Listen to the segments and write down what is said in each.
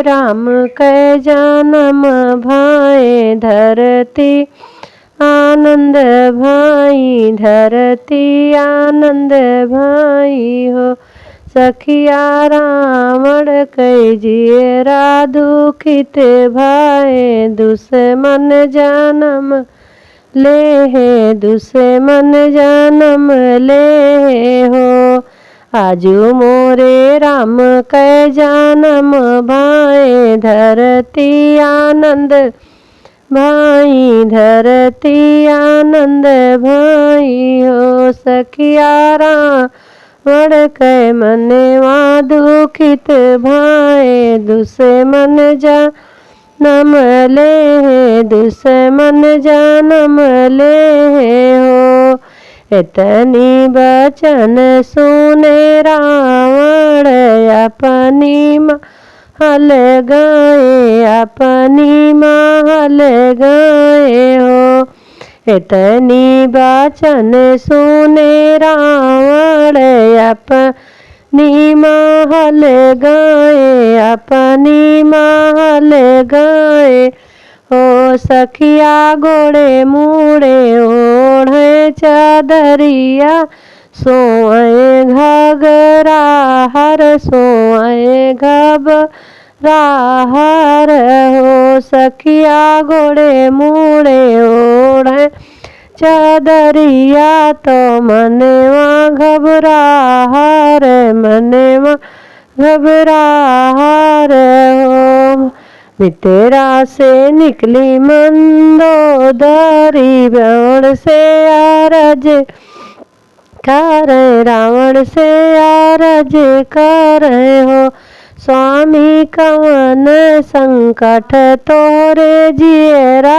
राम कै जन्म भाए धरती आनंद भाई, धरती आनंद भाई हो। सखिया रावण कै जियरा दुखित भाए, दुश्मन जन्म ले है, दुश्मन जन्म ले हो। आजू मोरे राम कै जन्म भाए धरती आनंद भाई, धरती आनंद भाई हो। सखिया रावण कै मनवा दुखित भाए, दुश्मन जन्म ले है, दुश्मन जन्म ले हो। इतनी बचन सुने रावण अपनी महल गाए, अपनी महल गाए हो। इतनी बचन सुने रावण अपनी महल गाए, अपनी महल गाए हो। सखिया गोड़े मूड़े ओढ़े चादरिया, सोए घगरा हर, सोए घबरा हर हो। सखिया गोड़े मूड़े ओढ़े चादरिया, तो मनवा घबरा हर, मनवा घबरा हर हो। मितेरा से निकली मंदोदरी, रावण से अरज कर, रावण से अरज कर हो। स्वामी कवन संकट तोरे जियरा,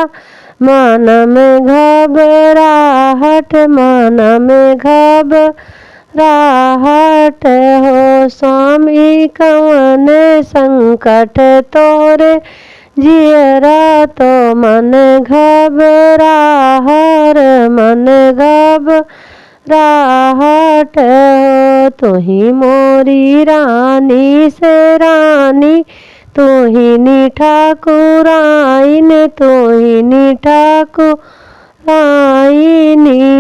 मन में घबराहट, मन में घबराहट हो। स्वामी कवन संकट तोरे जियरा, तो मन घबराहट, मन घबराहट हो। तुही मोरी रानी से रानी, तुही ठाकुराइन, तुही ठाकुराइन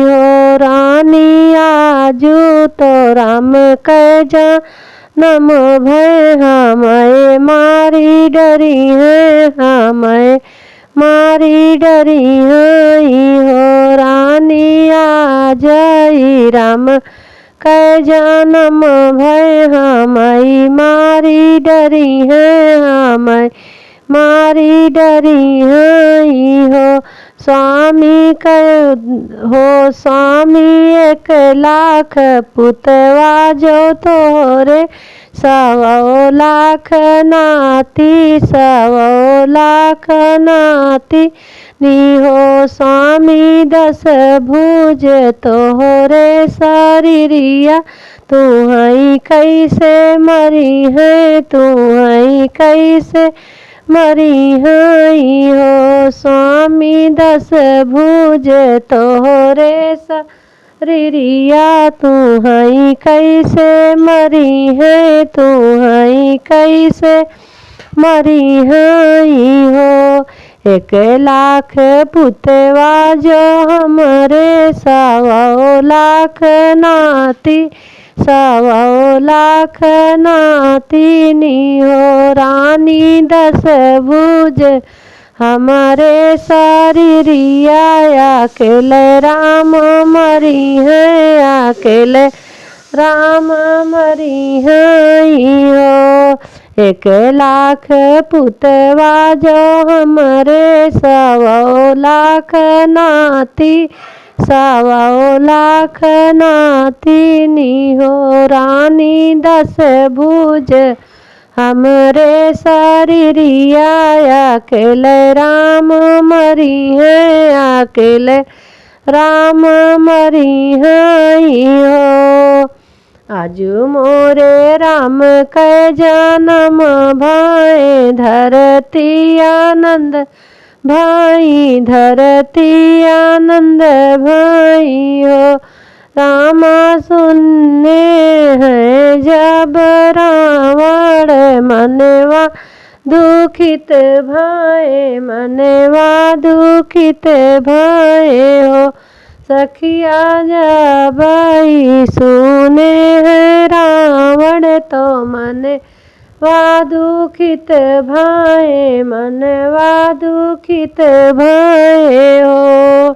हो। रानी आजू तो राम कै जन्म भय, हमें मारी डरी है, हमें मारी डरी है हो। रानी आ जाई राम कै जन्म भय, हमें मारी डरी है, हमें मारी डरी है हो। स्वामी हो स्वामी 1,00,000 पुतवा जो तोरे, 1,00,000 नाती, 1,00,000 नाती नी हो। स्वामी 10 भुज तोहरे शरीरिया, तू हई कैसे मरी है, तू हई कैसे मरी हई हो। स्वामी 10 भुज तोहरे शरीरिया, तू हई कैसे मरी है, तू हई कैसे मरी हई हो। 1,00,000 पुतवा जो हमरे, 1,00,000 नाती, 1,00,000 नाती नी हो। रानी 10 भुज हमारे शरीरिया, अकेले राम मरी है, अकेले राम मरी हई हो। 1,00,000 पुतवा जो हमरे, 1,00,000 नाती, 1,00,000 नाती नी हो। रानी 10 भुज हमरे शरीरिया, अकेले राम मरी है, अकेले राम मरी हई हो। आजू मोरे राम कै जन्म भाए, धरती आनंद भाई, धरती आनंद भाई हो। रामा सुनने हैं जब रावण मनवा दुखित भये मनवा दुखित भये हो। सखिया जबई सुने हैं रावण तो मनवा दुखित भये मनवा दुखित भये हो।